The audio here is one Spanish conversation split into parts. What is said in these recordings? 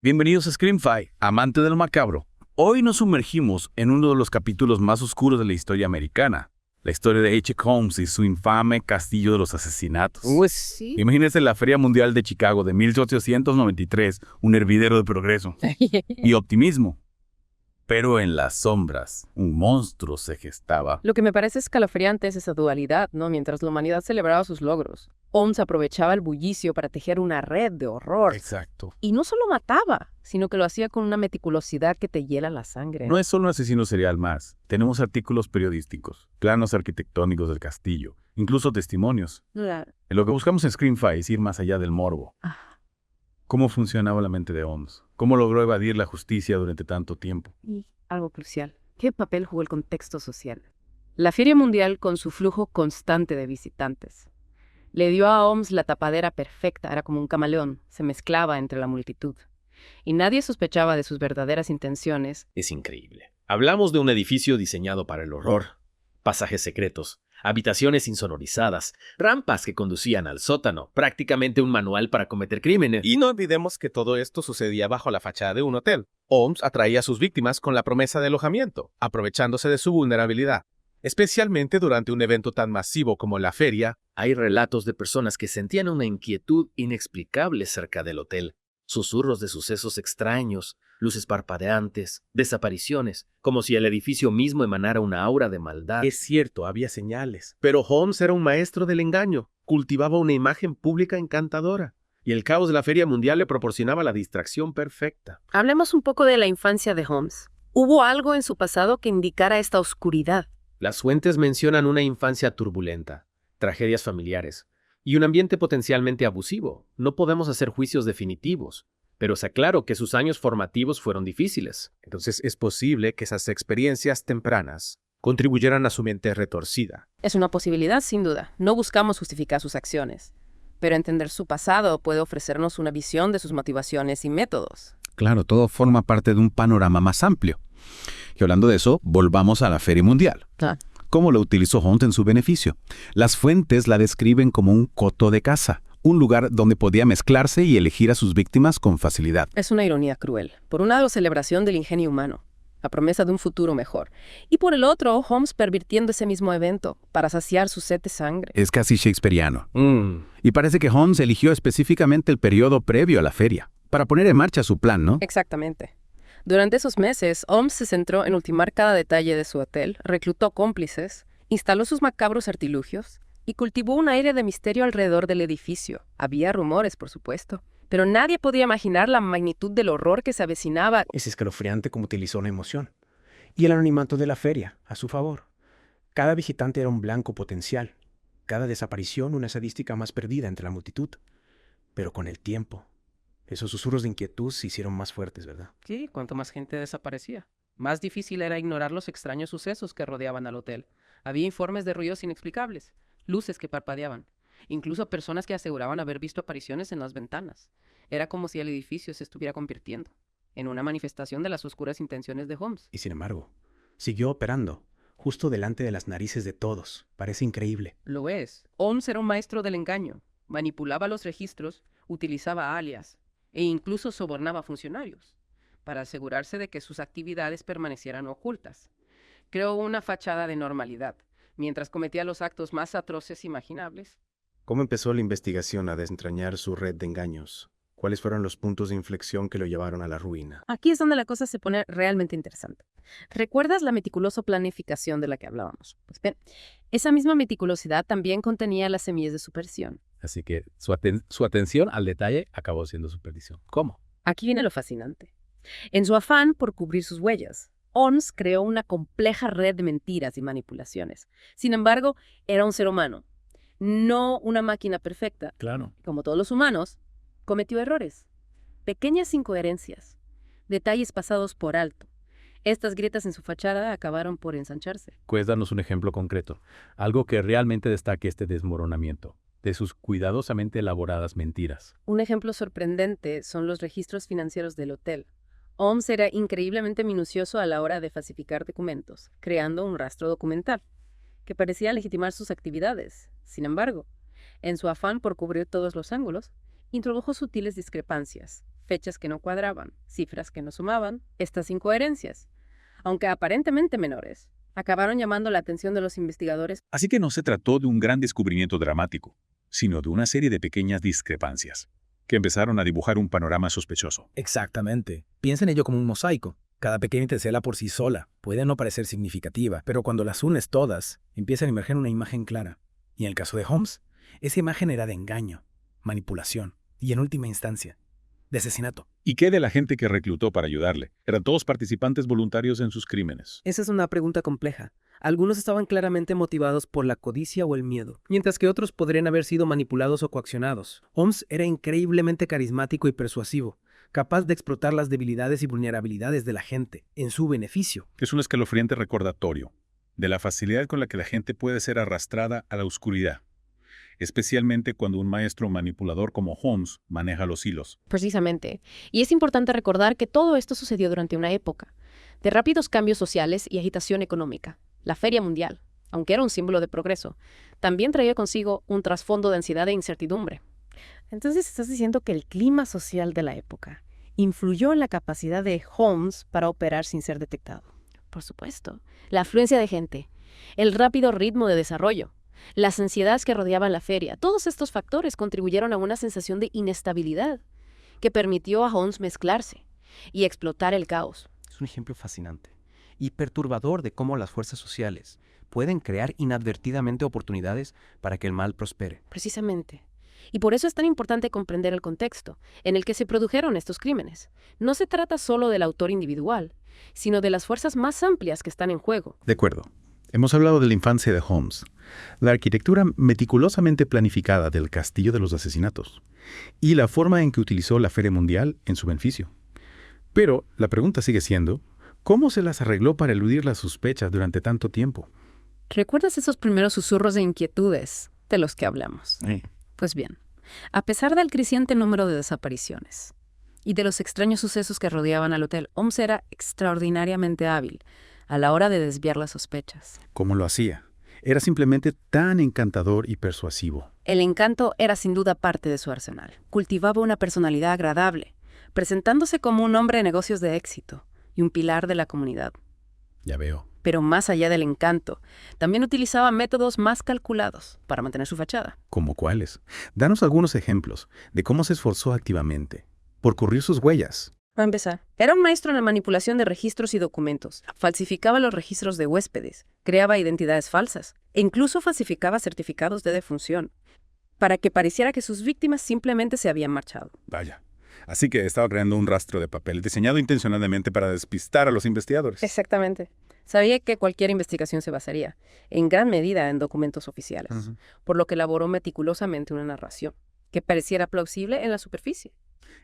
Bienvenidos a Screamfy, amante del macabro. Hoy nos sumergimos en uno de los capítulos más oscuros de la historia americana. La historia de H. Holmes y su infame castillo de los asesinatos. Sí. Imagínense la Feria Mundial de Chicago de 1893, un hervidero de progreso y optimismo. Pero en las sombras, un monstruo se gestaba. Lo que me parece escalofriante es esa dualidad, ¿no? Mientras la humanidad celebraba sus logros, Holmes aprovechaba el bullicio para tejer una red de horror. Exacto. Y no solo mataba, sino que lo hacía con una meticulosidad que te hiela la sangre. No es solo un asesino serial más. Tenemos artículos periodísticos, planos arquitectónicos del castillo, incluso testimonios. Lo que buscamos en Screamfy es ir más allá del morbo. ¿Cómo funcionaba la mente de Holmes? ¿Cómo logró evadir la justicia durante tanto tiempo? Y algo crucial, ¿qué papel jugó el contexto social? La Feria Mundial, con su flujo constante de visitantes, le dio a Holmes la tapadera perfecta. Era como un camaleón, se mezclaba entre la multitud. Y nadie sospechaba de sus verdaderas intenciones. Es increíble. Hablamos de un edificio diseñado para el horror. Pasajes secretos, habitaciones insonorizadas, rampas que conducían al sótano, prácticamente un manual para cometer crímenes. Y no olvidemos que todo esto sucedía bajo la fachada de un hotel. Holmes atraía a sus víctimas con la promesa de alojamiento, aprovechándose de su vulnerabilidad. Especialmente durante un evento tan masivo como la feria. Hay relatos de personas que sentían una inquietud inexplicable cerca del hotel. Susurros de sucesos extraños, luces parpadeantes, desapariciones, como si el edificio mismo emanara una aura de maldad. Es cierto, había señales. Pero Holmes era un maestro del engaño. Cultivaba una imagen pública encantadora. Y el caos de la Feria Mundial le proporcionaba la distracción perfecta. Hablemos un poco de la infancia de Holmes. ¿Hubo algo en su pasado que indicara esta oscuridad? Las fuentes mencionan una infancia turbulenta, tragedias familiares y un ambiente potencialmente abusivo. No podemos hacer juicios definitivos, pero está claro que sus años formativos fueron difíciles. Entonces es posible que esas experiencias tempranas contribuyeran a su mente retorcida. Es una posibilidad, sin duda. No buscamos justificar sus acciones, pero entender su pasado puede ofrecernos una visión de sus motivaciones y métodos. Claro, todo forma parte de un panorama más amplio. Y hablando de eso, volvamos a la Feria Mundial. ¿Cómo lo utilizó Holmes en su beneficio? Las fuentes la describen como un coto de caza, un lugar donde podía mezclarse y elegir a sus víctimas con facilidad. Es una ironía cruel. Por un lado, celebración del ingenio humano, la promesa de un futuro mejor. Y por el otro, Holmes pervirtiendo ese mismo evento para saciar su sed de sangre. Es casi shakespeariano. Y parece que Holmes eligió específicamente el periodo previo a la feria, para poner en marcha su plan, ¿no? Exactamente. Durante esos meses, Holmes se centró en ultimar cada detalle de su hotel, reclutó cómplices, instaló sus macabros artilugios y cultivó un aire de misterio alrededor del edificio. Había rumores, por supuesto, pero nadie podía imaginar la magnitud del horror que se avecinaba. Es escalofriante cómo utilizó la emoción. Y el anonimato de la feria, a su favor. Cada visitante era un blanco potencial. Cada desaparición una estadística más perdida entre la multitud. Pero con el tiempo, esos susurros de inquietud se hicieron más fuertes, ¿verdad? Sí, cuanto más gente desaparecía, más difícil era ignorar los extraños sucesos que rodeaban al hotel. Había informes de ruidos inexplicables, luces que parpadeaban, incluso personas que aseguraban haber visto apariciones en las ventanas. Era como si el edificio se estuviera convirtiendo en una manifestación de las oscuras intenciones de Holmes. Y sin embargo, siguió operando, justo delante de las narices de todos. Parece increíble. Lo es. Holmes era un maestro del engaño. Manipulaba los registros, utilizaba alias e incluso sobornaba a funcionarios para asegurarse de que sus actividades permanecieran ocultas. Creó una fachada de normalidad, mientras cometía los actos más atroces imaginables. ¿Cómo empezó la investigación a desentrañar su red de engaños? ¿Cuáles fueron los puntos de inflexión que lo llevaron a la ruina? Aquí es donde la cosa se pone realmente interesante. ¿Recuerdas la meticulosa planificación de la que hablábamos? Pues bien, esa misma meticulosidad también contenía las semillas de su perdición. Así que su atención al detalle acabó siendo su perdición. ¿Cómo? Aquí viene lo fascinante. En su afán por cubrir sus huellas, Holmes creó una compleja red de mentiras y manipulaciones. Sin embargo, era un ser humano, no una máquina perfecta. Claro. Como todos los humanos, cometió errores, pequeñas incoherencias, detalles pasados por alto. Estas grietas en su fachada acabaron por ensancharse. Pues danos un ejemplo concreto, algo que realmente destaque este desmoronamiento de sus cuidadosamente elaboradas mentiras. Un ejemplo sorprendente son los registros financieros del hotel. Holmes era increíblemente minucioso a la hora de falsificar documentos, creando un rastro documental que parecía legitimar sus actividades. Sin embargo, en su afán por cubrir todos los ángulos, introdujo sutiles discrepancias, fechas que no cuadraban, cifras que no sumaban. Estas incoherencias, aunque aparentemente menores, acabaron llamando la atención de los investigadores. Así que no se trató de un gran descubrimiento dramático, sino de una serie de pequeñas discrepancias que empezaron a dibujar un panorama sospechoso. Exactamente. Piensa en ello como un mosaico. Cada pequeña tesela por sí sola puede no parecer significativa, pero cuando las unes todas, empiezan a emerger una imagen clara. Y en el caso de Holmes, esa imagen era de engaño, manipulación y, en última instancia, de asesinato. ¿Y qué de la gente que reclutó para ayudarle? Eran todos participantes voluntarios en sus crímenes. Esa es una pregunta compleja. Algunos estaban claramente motivados por la codicia o el miedo, mientras que otros podrían haber sido manipulados o coaccionados. Holmes era increíblemente carismático y persuasivo, capaz de explotar las debilidades y vulnerabilidades de la gente en su beneficio. Es un escalofriante recordatorio de la facilidad con la que la gente puede ser arrastrada a la oscuridad, especialmente cuando un maestro manipulador como Holmes maneja los hilos. Precisamente. Y es importante recordar que todo esto sucedió durante una época de rápidos cambios sociales y agitación económica. La Feria Mundial, aunque era un símbolo de progreso, también traía consigo un trasfondo de ansiedad e incertidumbre. Entonces estás diciendo que el clima social de la época influyó en la capacidad de Holmes para operar sin ser detectado. Por supuesto. La afluencia de gente, el rápido ritmo de desarrollo, las ansiedades que rodeaban la feria, todos estos factores contribuyeron a una sensación de inestabilidad que permitió a Holmes mezclarse y explotar el caos. Es un ejemplo fascinante y perturbador de cómo las fuerzas sociales pueden crear inadvertidamente oportunidades para que el mal prospere. Precisamente. Y por eso es tan importante comprender el contexto en el que se produjeron estos crímenes. No se trata solo del autor individual, sino de las fuerzas más amplias que están en juego. De acuerdo. Hemos hablado de la infancia de Holmes, la arquitectura meticulosamente planificada del castillo de los asesinatos y la forma en que utilizó la Feria Mundial en su beneficio. Pero la pregunta sigue siendo, ¿cómo se las arregló para eludir las sospechas durante tanto tiempo? ¿Recuerdas esos primeros susurros de inquietudes de los que hablamos? Pues bien, a pesar del creciente número de desapariciones y de los extraños sucesos que rodeaban al hotel, Holmes era extraordinariamente hábil a la hora de desviar las sospechas. ¿Cómo lo hacía? Era simplemente tan encantador y persuasivo. El encanto era sin duda parte de su arsenal. Cultivaba una personalidad agradable, presentándose como un hombre de negocios de éxito y un pilar de la comunidad. Ya veo. Pero más allá del encanto, también utilizaba métodos más calculados para mantener su fachada. ¿Cómo cuáles? Danos algunos ejemplos de cómo se esforzó activamente por cubrir sus huellas. Para empezar, era un maestro en la manipulación de registros y documentos. Falsificaba los registros de huéspedes, creaba identidades falsas e incluso falsificaba certificados de defunción para que pareciera que sus víctimas simplemente se habían marchado. Vaya. Así que estaba creando un rastro de papel diseñado intencionadamente para despistar a los investigadores. Exactamente. Sabía que cualquier investigación se basaría, en gran medida, en documentos oficiales, por lo que elaboró meticulosamente una narración que pareciera plausible en la superficie.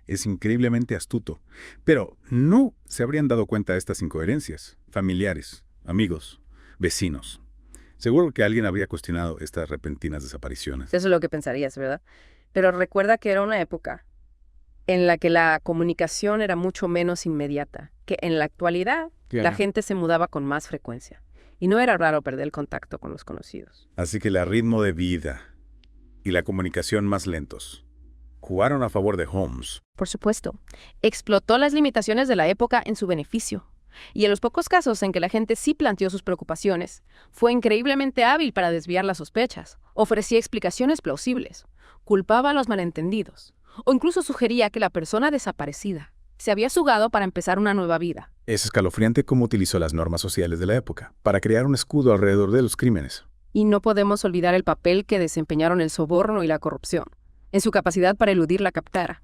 Es increíblemente astuto. Pero no se habrían dado cuenta de estas incoherencias. Familiares, amigos, vecinos. Seguro que alguien habría cuestionado estas repentinas desapariciones. Eso es lo que pensarías, ¿verdad? Pero recuerda que era una época en la que la comunicación era mucho menos inmediata, que en la actualidad la gente se mudaba con más frecuencia. Y no era raro perder el contacto con los conocidos. Así que el ritmo de vida y la comunicación más lentos jugaron a favor de Holmes. Por supuesto. Explotó las limitaciones de la época en su beneficio. Y en los pocos casos en que la gente sí planteó sus preocupaciones, fue increíblemente hábil para desviar las sospechas. Ofrecía explicaciones plausibles, culpaba a los malentendidos, o incluso sugería que la persona desaparecida se había sugado para empezar una nueva vida. Es escalofriante cómo utilizó las normas sociales de la época para crear un escudo alrededor de los crímenes. Y no podemos olvidar el papel que desempeñaron el soborno y la corrupción en su capacidad para eludir la captara.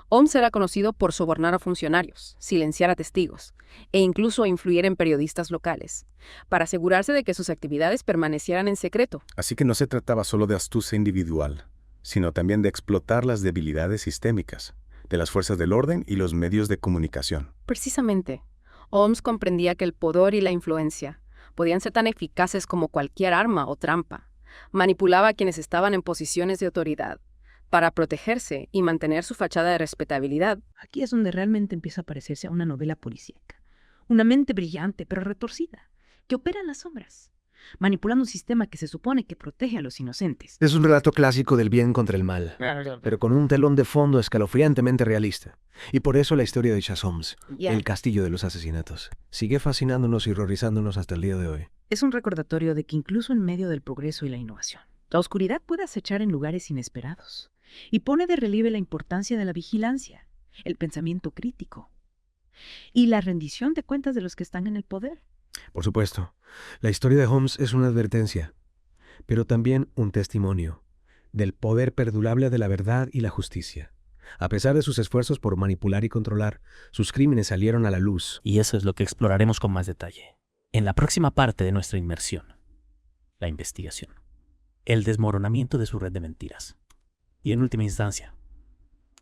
Holmes era conocido por sobornar a funcionarios, silenciar a testigos e incluso influir en periodistas locales, para asegurarse de que sus actividades permanecieran en secreto. Así que no se trataba solo de astucia individual, sino también de explotar las debilidades sistémicas de las fuerzas del orden y los medios de comunicación. Precisamente, Holmes comprendía que el poder y la influencia podían ser tan eficaces como cualquier arma o trampa. Manipulaba a quienes estaban en posiciones de autoridad para protegerse y mantener su fachada de respetabilidad. Aquí es donde realmente empieza a parecerse a una novela policíaca. Una mente brillante pero retorcida, que opera en las sombras. manipulando un sistema que se supone que protege a los inocentes. Es un relato clásico del bien contra el mal, pero con un telón de fondo escalofriantemente realista. Y por eso la historia de Sherlock Holmes, el castillo de los asesinatos, sigue fascinándonos y horrorizándonos hasta el día de hoy. Es un recordatorio de que incluso en medio del progreso y la innovación, la oscuridad puede acechar en lugares inesperados. Y pone de relieve la importancia de la vigilancia, el pensamiento crítico y la rendición de cuentas de los que están en el poder. Por supuesto, la historia de Holmes es una advertencia, pero también un testimonio del poder perdurable de la verdad y la justicia. A pesar de sus esfuerzos por manipular y controlar, sus crímenes salieron a la luz. Y eso es lo que exploraremos con más detalle en la próxima parte de nuestra inmersión, la investigación, el desmoronamiento de su red de mentiras y, en última instancia,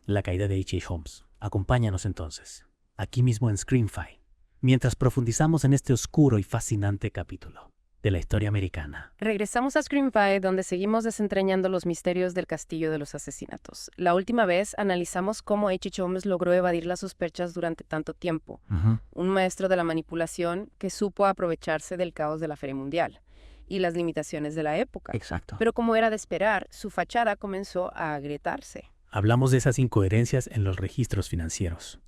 la caída de H.H. Holmes. Acompáñanos entonces, aquí mismo en Screamfy, mientras profundizamos en este oscuro y fascinante capítulo de la historia americana. Regresamos a Screamfy, donde seguimos desentrañando los misterios del castillo de los asesinatos. La última vez analizamos cómo H.H. Holmes logró evadir las sospechas durante tanto tiempo. Un maestro de la manipulación que supo aprovecharse del caos de la Feria Mundial y las limitaciones de la época. Exacto. Pero como era de esperar, su fachada comenzó a agrietarse. Hablamos de esas incoherencias en los registros financieros.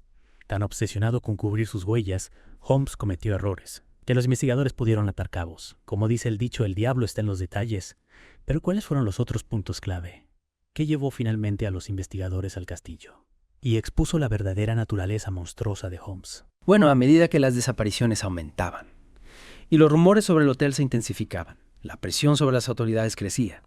Tan obsesionado con cubrir sus huellas, Holmes cometió errores que los investigadores pudieron atar cabos. Como dice el dicho, el diablo está en los detalles. Pero ¿cuáles fueron los otros puntos clave? ¿Qué llevó finalmente a los investigadores al castillo? Y expuso la verdadera naturaleza monstruosa de Holmes. Bueno, a medida que las desapariciones aumentaban y los rumores sobre el hotel se intensificaban, la presión sobre las autoridades crecía.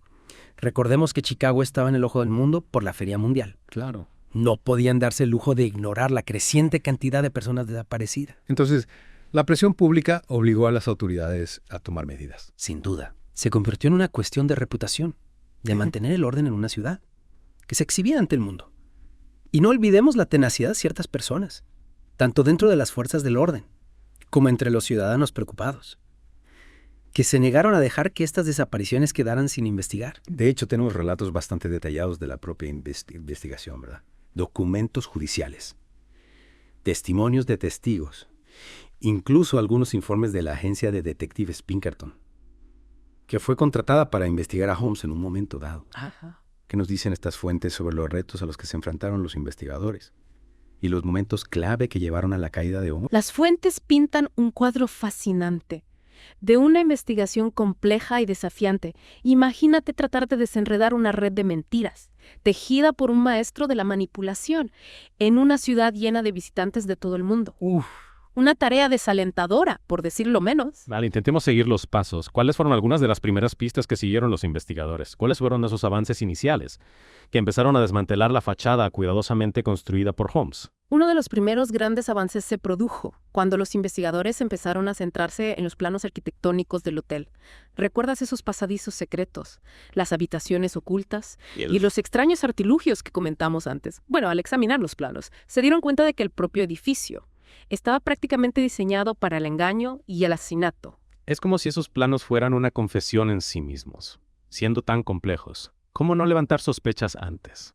Recordemos que Chicago estaba en el ojo del mundo por la Feria Mundial. Claro. No podían darse el lujo de ignorar la creciente cantidad de personas desaparecidas. Entonces, la presión pública obligó a las autoridades a tomar medidas. Sin duda, se convirtió en una cuestión de reputación, de mantener el orden en una ciudad, que se exhibía ante el mundo. Y no olvidemos la tenacidad de ciertas personas, tanto dentro de las fuerzas del orden, como entre los ciudadanos preocupados, que se negaron a dejar que estas desapariciones quedaran sin investigar. De hecho, tenemos relatos bastante detallados de la propia investigación, ¿verdad? Documentos judiciales, testimonios de testigos, incluso algunos informes de la agencia de detectives Pinkerton, que fue contratada para investigar a Holmes en un momento dado. ¿Qué nos dicen estas fuentes sobre los retos a los que se enfrentaron los investigadores y los momentos clave que llevaron a la caída de Holmes? Las fuentes pintan un cuadro fascinante de una investigación compleja y desafiante. Imagínate tratar de desenredar una red de mentiras, tejida por un maestro de la manipulación, en una ciudad llena de visitantes de todo el mundo. Una tarea desalentadora, por decirlo menos. Vale, intentemos seguir los pasos. ¿Cuáles fueron algunas de las primeras pistas que siguieron los investigadores? ¿Cuáles fueron esos avances iniciales que empezaron a desmantelar la fachada cuidadosamente construida por Holmes? Uno de los primeros grandes avances se produjo cuando los investigadores empezaron a centrarse en los planos arquitectónicos del hotel. ¿Recuerdas esos pasadizos secretos, las habitaciones ocultas y los extraños artilugios que comentamos antes? Bueno, al examinar los planos, se dieron cuenta de que el propio edificio estaba prácticamente diseñado para el engaño y el asesinato. Es como si esos planos fueran una confesión en sí mismos. Siendo tan complejos, ¿cómo no levantar sospechas antes?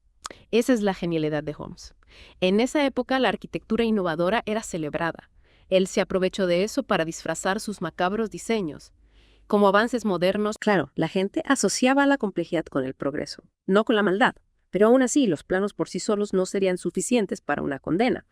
Esa es la genialidad de Holmes. En esa época, la arquitectura innovadora era celebrada. Él se aprovechó de eso para disfrazar sus macabros diseños como avances modernos. Claro, la gente asociaba la complejidad con el progreso, no con la maldad. Pero aún así, los planos por sí solos no serían suficientes para una condena.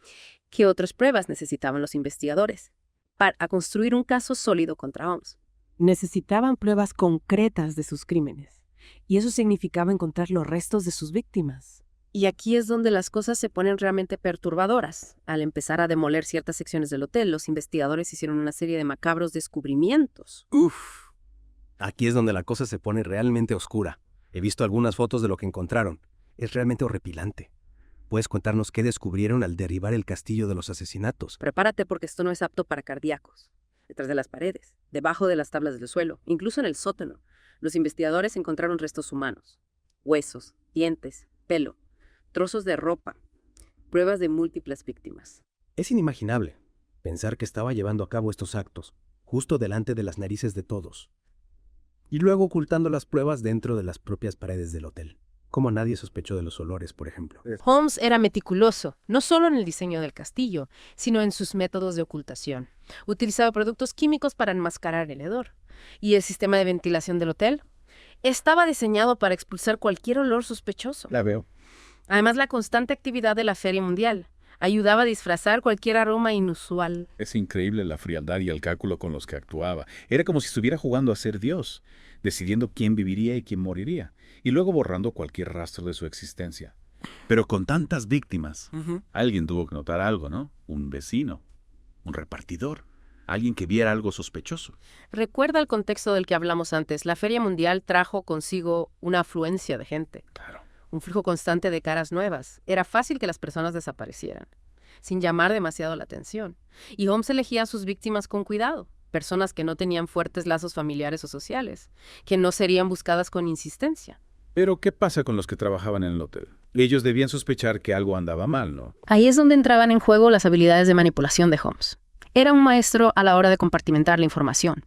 ¿Qué otras pruebas necesitaban los investigadores para construir un caso sólido contra Holmes? Necesitaban pruebas concretas de sus crímenes, y eso significaba encontrar los restos de sus víctimas. Y aquí es donde las cosas se ponen realmente perturbadoras. Al empezar a demoler ciertas secciones del hotel, los investigadores hicieron una serie de macabros descubrimientos. Aquí es donde la cosa se pone realmente oscura. He visto algunas fotos de lo que encontraron. Es realmente horripilante. ¿Puedes contarnos qué descubrieron al derribar el castillo de los asesinatos? Prepárate porque esto no es apto para cardíacos. Detrás de las paredes, debajo de las tablas del suelo, incluso en el sótano, los investigadores encontraron restos humanos, huesos, dientes, pelo, trozos de ropa, pruebas de múltiples víctimas. Es inimaginable pensar que estaba llevando a cabo estos actos justo delante de las narices de todos y luego ocultando las pruebas dentro de las propias paredes del hotel. Como nadie sospechó de los olores, por ejemplo. Holmes era meticuloso, no solo en el diseño del castillo, sino en sus métodos de ocultación. Utilizaba productos químicos para enmascarar el hedor. ¿Y el sistema de ventilación del hotel? Estaba diseñado para expulsar cualquier olor sospechoso. La veo. Además, la constante actividad de la Feria Mundial ayudaba a disfrazar cualquier aroma inusual. Es increíble la frialdad y el cálculo con los que actuaba. Era como si estuviera jugando a ser Dios, decidiendo quién viviría y quién moriría, y luego borrando cualquier rastro de su existencia. Pero con tantas víctimas, alguien tuvo que notar algo, ¿no? Un vecino, un repartidor, alguien que viera algo sospechoso. Recuerda el contexto del que hablamos antes. La Feria Mundial trajo consigo una afluencia de gente. Claro. Un flujo constante de caras nuevas. Era fácil que las personas desaparecieran, sin llamar demasiado la atención. Y Holmes elegía a sus víctimas con cuidado. Personas que no tenían fuertes lazos familiares o sociales, que no serían buscadas con insistencia. Pero, ¿qué pasa con los que trabajaban en el hotel? Ellos debían sospechar que algo andaba mal, ¿no? Ahí es donde entraban en juego las habilidades de manipulación de Holmes. Era un maestro a la hora de compartimentar la información.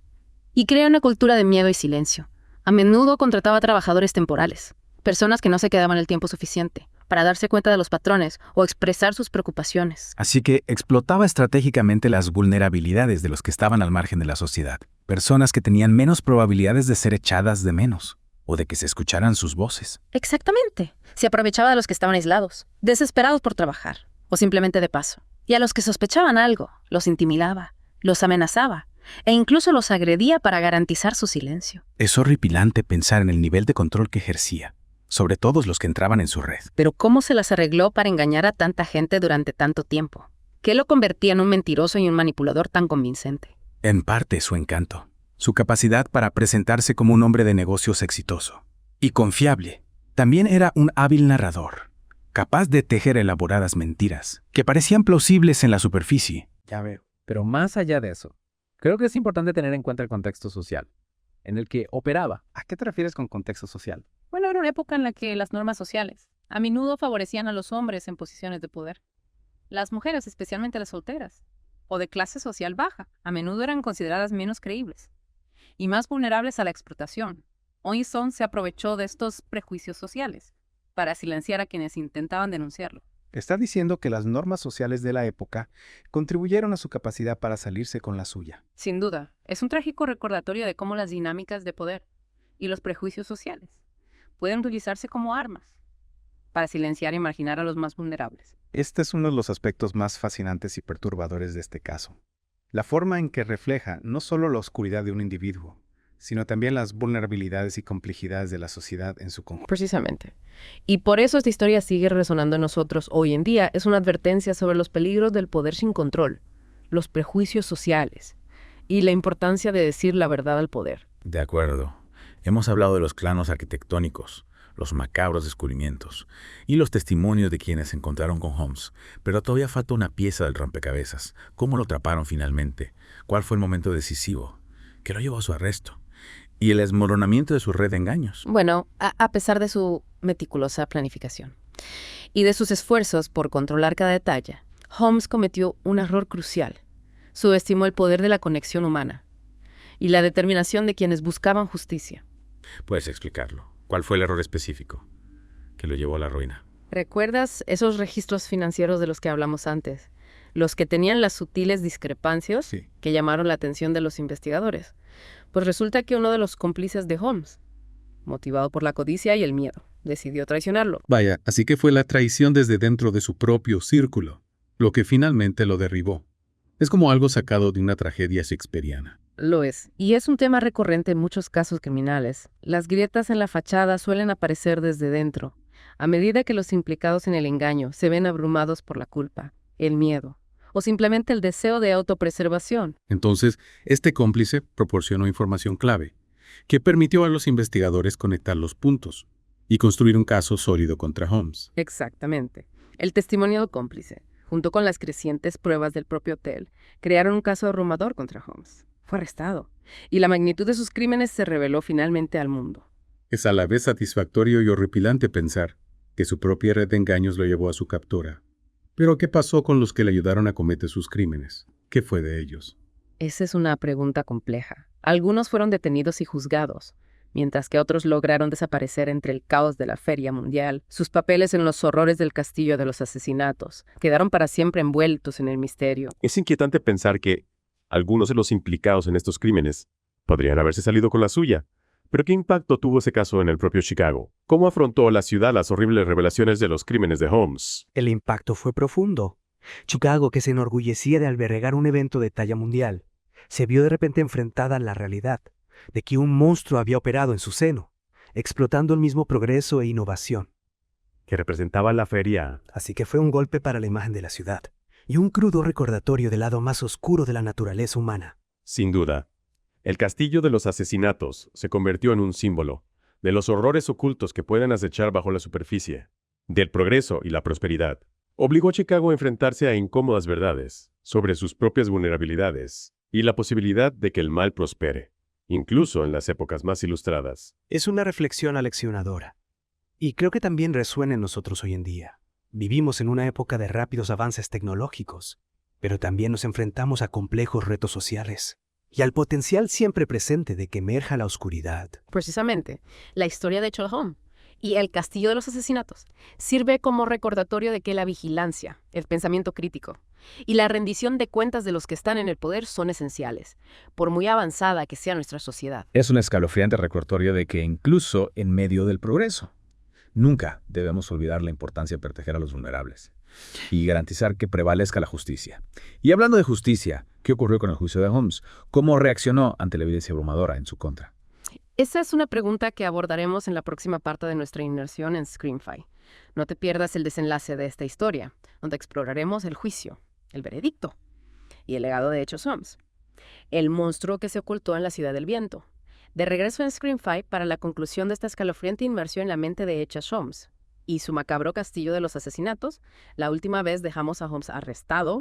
Y creó una cultura de miedo y silencio. A menudo contrataba trabajadores temporales, personas que no se quedaban el tiempo suficiente para darse cuenta de los patrones o expresar sus preocupaciones. Así que explotaba estratégicamente las vulnerabilidades de los que estaban al margen de la sociedad. Personas que tenían menos probabilidades de ser echadas de menos o de que se escucharan sus voces. Exactamente. Se aprovechaba de los que estaban aislados, desesperados por trabajar o simplemente de paso. Y a los que sospechaban algo, los intimidaba, los amenazaba e incluso los agredía para garantizar su silencio. Es horripilante pensar en el nivel de control que ejercía sobre todos los que entraban en su red. Pero ¿cómo se las arregló para engañar a tanta gente durante tanto tiempo? ¿Qué lo convertía en un mentiroso y un manipulador tan convincente? En parte su encanto, su capacidad para presentarse como un hombre de negocios exitoso y confiable. También era un hábil narrador, capaz de tejer elaboradas mentiras que parecían plausibles en la superficie. Ya veo. Pero más allá de eso, creo que es importante tener en cuenta el contexto social en el que operaba. ¿A qué te refieres con contexto social? Bueno, era una época en la que las normas sociales a menudo favorecían a los hombres en posiciones de poder. Las mujeres, especialmente las solteras, o de clase social baja, a menudo eran consideradas menos creíbles y más vulnerables a la explotación. Oinson se aprovechó de estos prejuicios sociales para silenciar a quienes intentaban denunciarlo. Está diciendo que las normas sociales de la época contribuyeron a su capacidad para salirse con la suya. Sin duda, es un trágico recordatorio de cómo las dinámicas de poder y los prejuicios sociales pueden utilizarse como armas para silenciar y marginar a los más vulnerables. Este es uno de los aspectos más fascinantes y perturbadores de este caso. La forma en que refleja no solo la oscuridad de un individuo, sino también las vulnerabilidades y complejidades de la sociedad en su conjunto. Precisamente. Y por eso esta historia sigue resonando en nosotros hoy en día. Es una advertencia sobre los peligros del poder sin control, los prejuicios sociales y la importancia de decir la verdad al poder. De acuerdo. Hemos hablado de los planos arquitectónicos, los macabros descubrimientos y los testimonios de quienes se encontraron con Holmes, pero todavía falta una pieza del rompecabezas. ¿Cómo lo atraparon finalmente? ¿Cuál fue el momento decisivo que lo llevó a su arresto? Y el desmoronamiento de su red de engaños. Bueno, a pesar de su meticulosa planificación y de sus esfuerzos por controlar cada detalle, Holmes cometió un error crucial. Subestimó el poder de la conexión humana y la determinación de quienes buscaban justicia. ¿Puedes explicarlo? ¿Cuál fue el error específico que lo llevó a la ruina? ¿Recuerdas esos registros financieros de los que hablamos antes? Los que tenían las sutiles discrepancias que llamaron la atención de los investigadores. Pues resulta que uno de los cómplices de Holmes, motivado por la codicia y el miedo, decidió traicionarlo. Vaya, así que fue la traición desde dentro de su propio círculo, lo que finalmente lo derribó. Es como algo sacado de una tragedia shakespeariana. Lo es, y es un tema recurrente en muchos casos criminales. Las grietas en la fachada suelen aparecer desde dentro, a medida que los implicados en el engaño se ven abrumados por la culpa, el miedo, o simplemente el deseo de autopreservación. Entonces, este cómplice proporcionó información clave, que permitió a los investigadores conectar los puntos y construir un caso sólido contra Holmes. Exactamente. El testimonio del cómplice, junto con las crecientes pruebas del propio hotel, crearon un caso abrumador contra Holmes. Fue arrestado, y la magnitud de sus crímenes se reveló finalmente al mundo. Es a la vez satisfactorio y horripilante pensar que su propia red de engaños lo llevó a su captura. Pero ¿qué pasó con los que le ayudaron a cometer sus crímenes? ¿Qué fue de ellos? Esa es una pregunta compleja. Algunos fueron detenidos y juzgados, mientras que otros lograron desaparecer entre el caos de la Feria Mundial. Sus papeles en los horrores del castillo de los asesinatos quedaron para siempre envueltos en el misterio. Es inquietante pensar que algunos de los implicados en estos crímenes Podrían haberse salido con la suya. Pero ¿qué impacto tuvo ese caso en el propio Chicago? ¿Cómo afrontó la ciudad las horribles revelaciones de los crímenes de Holmes? El impacto fue profundo. Chicago, que se enorgullecía de albergar un evento de talla mundial, se vio de repente enfrentada a la realidad de que un monstruo había operado en su seno, explotando el mismo progreso e innovación. Que representaba la feria. Así que fue un golpe para la imagen de la ciudad y un crudo recordatorio del lado más oscuro de la naturaleza humana. Sin duda. El castillo de los asesinatos se convirtió en un símbolo de los horrores ocultos que pueden acechar bajo la superficie, del progreso y la prosperidad. Obligó a Chicago a enfrentarse a incómodas verdades sobre sus propias vulnerabilidades y la posibilidad de que el mal prospere, incluso en las épocas más ilustradas. Es una reflexión aleccionadora, y creo que también resuena en nosotros hoy en día. Vivimos en una época de rápidos avances tecnológicos, pero también nos enfrentamos a complejos retos sociales y al potencial siempre presente de que emerja la oscuridad. Precisamente, la historia de Sherlock Holmes y el castillo de los asesinatos sirve como recordatorio de que la vigilancia, el pensamiento crítico y la rendición de cuentas de los que están en el poder son esenciales, por muy avanzada que sea nuestra sociedad. Es un escalofriante recordatorio de que incluso en medio del progreso, nunca debemos olvidar la importancia de proteger a los vulnerables y garantizar que prevalezca la justicia. Y hablando de justicia, ¿qué ocurrió con el juicio de Holmes? ¿Cómo reaccionó ante la evidencia abrumadora en su contra? Esa es una pregunta que abordaremos en la próxima parte de nuestra inmersión en Screamfy. No te pierdas el desenlace de esta historia, donde exploraremos el juicio, el veredicto y el legado de Hechos Holmes, el monstruo que se ocultó en la Ciudad del Viento. De regreso en Screamfy para la conclusión de esta escalofriante inmersión en la mente de Hechos Holmes y su macabro castillo de los asesinatos. La última vez dejamos a Holmes arrestado,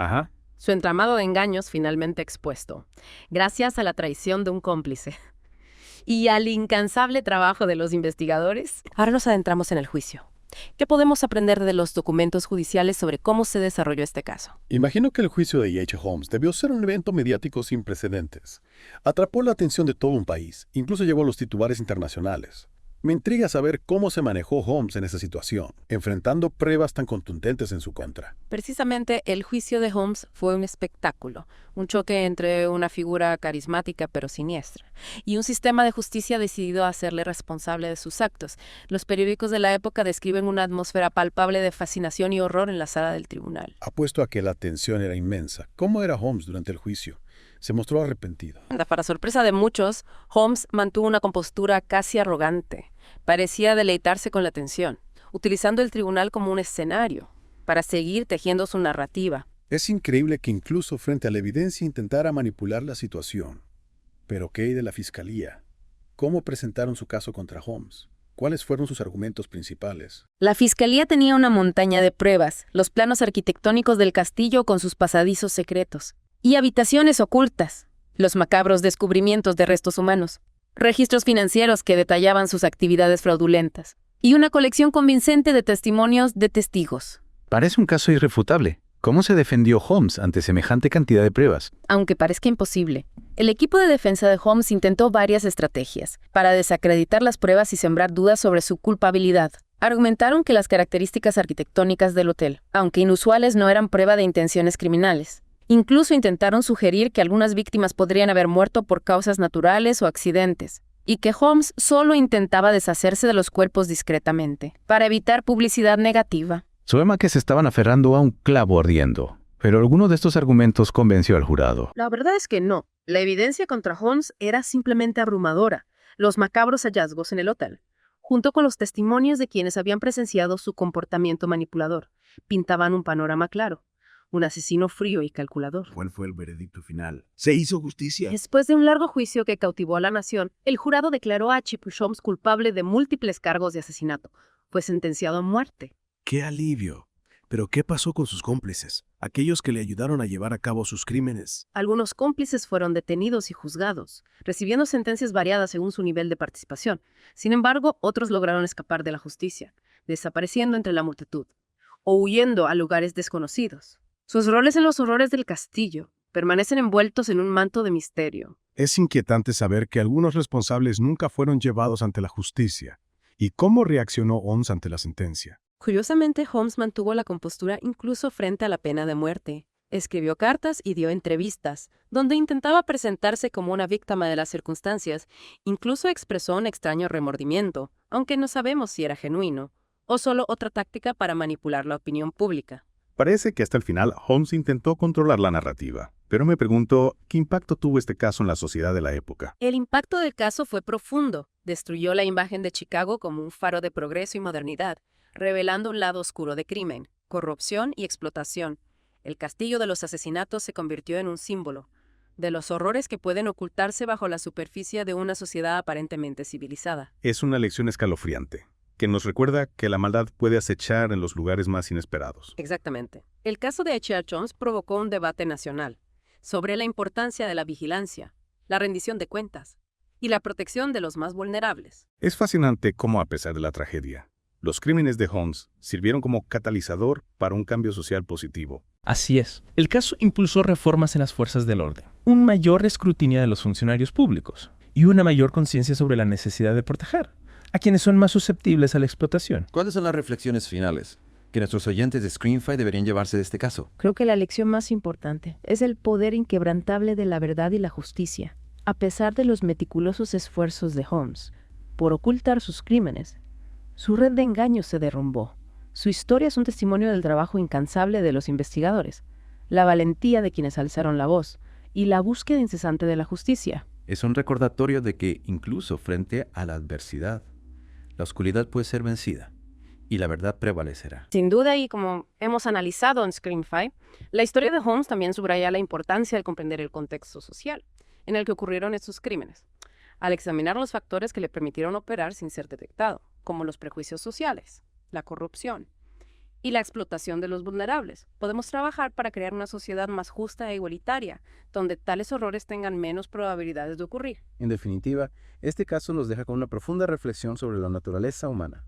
su entramado de engaños finalmente expuesto, gracias a la traición de un cómplice y al incansable trabajo de los investigadores. Ahora nos adentramos en el juicio. ¿Qué podemos aprender de los documentos judiciales sobre cómo se desarrolló este caso? Imagino que el juicio de H. Holmes debió ser un evento mediático sin precedentes. Atrapó la atención de todo un país, incluso llevó a los titulares internacionales. Me intriga saber cómo se manejó Holmes en esa situación, enfrentando pruebas tan contundentes en su contra. Precisamente el juicio de Holmes fue un espectáculo, un choque entre una figura carismática pero siniestra y un sistema de justicia decidido a hacerle responsable de sus actos. Los periódicos de la época describen una atmósfera palpable de fascinación y horror en la sala del tribunal. Apuesto a que la tensión era inmensa. ¿Cómo era Holmes durante el juicio? Se mostró arrepentido. Para sorpresa de muchos, Holmes mantuvo una compostura casi arrogante. Parecía deleitarse con la tensión, utilizando el tribunal como un escenario para seguir tejiendo su narrativa. Es increíble que incluso frente a la evidencia intentara manipular la situación. Pero ¿qué hay de la fiscalía? ¿Cómo presentaron su caso contra Holmes? ¿Cuáles fueron sus argumentos principales? La fiscalía tenía una montaña de pruebas, los planos arquitectónicos del castillo con sus pasadizos secretos y habitaciones ocultas, los macabros descubrimientos de restos humanos, registros financieros que detallaban sus actividades fraudulentas y una colección convincente de testimonios de testigos. Parece un caso irrefutable. ¿Cómo se defendió Holmes ante semejante cantidad de pruebas? Aunque parezca imposible, el equipo de defensa de Holmes intentó varias estrategias para desacreditar las pruebas y sembrar dudas sobre su culpabilidad. Argumentaron que las características arquitectónicas del hotel, aunque inusuales, no eran prueba de intenciones criminales. Incluso intentaron sugerir que algunas víctimas podrían haber muerto por causas naturales o accidentes, y que Holmes solo intentaba deshacerse de los cuerpos discretamente, para evitar publicidad negativa. Suena que se estaban aferrando a un clavo ardiendo, pero alguno de estos argumentos convenció al jurado. La verdad es que no. La evidencia contra Holmes era simplemente abrumadora. Los macabros hallazgos en el hotel, junto con los testimonios de quienes habían presenciado su comportamiento manipulador, pintaban un panorama claro. Un asesino frío y calculador. ¿Cuál fue el veredicto final? ¿Se hizo justicia? Después de un largo juicio que cautivó a la nación, el jurado declaró a Chip Holmes culpable de múltiples cargos de asesinato. Fue sentenciado a muerte. ¡Qué alivio! ¿Pero qué pasó con sus cómplices? Aquellos que le ayudaron a llevar a cabo sus crímenes. Algunos cómplices fueron detenidos y juzgados, recibiendo sentencias variadas según su nivel de participación. Sin embargo, otros lograron escapar de la justicia, desapareciendo entre la multitud, o huyendo a lugares desconocidos. Sus roles en los horrores del castillo permanecen envueltos en un manto de misterio. Es inquietante saber que algunos responsables nunca fueron llevados ante la justicia. ¿Y cómo reaccionó Holmes ante la sentencia? Curiosamente, Holmes mantuvo la compostura incluso frente a la pena de muerte. Escribió cartas y dio entrevistas, donde intentaba presentarse como una víctima de las circunstancias. Incluso expresó un extraño remordimiento, aunque no sabemos si era genuino, o solo otra táctica para manipular la opinión pública. Parece que hasta el final Holmes intentó controlar la narrativa, pero me pregunto, ¿qué impacto tuvo este caso en la sociedad de la época? El impacto del caso fue profundo. Destruyó la imagen de Chicago como un faro de progreso y modernidad, revelando un lado oscuro de crimen, corrupción y explotación. El castillo de los asesinatos se convirtió en un símbolo de los horrores que pueden ocultarse bajo la superficie de una sociedad aparentemente civilizada. Es una lección escalofriante, que nos recuerda que la maldad puede acechar en los lugares más inesperados. Exactamente. El caso de H.H. Holmes provocó un debate nacional sobre la importancia de la vigilancia, la rendición de cuentas y la protección de los más vulnerables. Es fascinante cómo, a pesar de la tragedia, los crímenes de Holmes sirvieron como catalizador para un cambio social positivo. Así es. El caso impulsó reformas en las fuerzas del orden, un mayor escrutinio de los funcionarios públicos y una mayor conciencia sobre la necesidad de proteger a quienes son más susceptibles a la explotación. ¿Cuáles son las reflexiones finales que nuestros oyentes de Screenfy deberían llevarse de este caso? Creo que la lección más importante es el poder inquebrantable de la verdad y la justicia. A pesar de los meticulosos esfuerzos de Holmes por ocultar sus crímenes, su red de engaños se derrumbó. Su historia es un testimonio del trabajo incansable de los investigadores, la valentía de quienes alzaron la voz y la búsqueda incesante de la justicia. Es un recordatorio de que, incluso frente a la adversidad, la oscuridad puede ser vencida y la verdad prevalecerá. Sin duda, y como hemos analizado en Screenfy, la historia de Holmes también subraya la importancia de comprender el contexto social en el que ocurrieron estos crímenes, al examinar los factores que le permitieron operar sin ser detectado, como los prejuicios sociales, la corrupción y la explotación de los vulnerables. Podemos trabajar para crear una sociedad más justa e igualitaria, donde tales horrores tengan menos probabilidades de ocurrir. En definitiva, este caso nos deja con una profunda reflexión sobre la naturaleza humana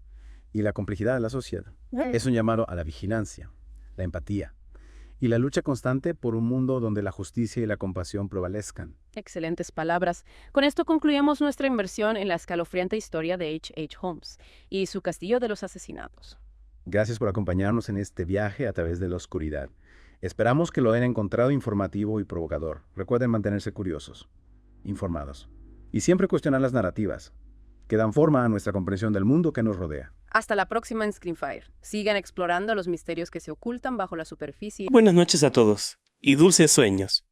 y la complejidad de la sociedad. Es un llamado a la vigilancia, la empatía y la lucha constante por un mundo donde la justicia y la compasión prevalezcan. Excelentes palabras. Con esto concluimos nuestra inmersión en la escalofriante historia de H.H. Holmes y su castillo de los asesinatos. Gracias por acompañarnos en este viaje a través de la oscuridad. Esperamos que lo hayan encontrado informativo y provocador. Recuerden mantenerse curiosos, informados y siempre cuestionar las narrativas que dan forma a nuestra comprensión del mundo que nos rodea. Hasta la próxima en Screenfire. Sigan explorando los misterios que se ocultan bajo la superficie. Buenas noches a todos y dulces sueños.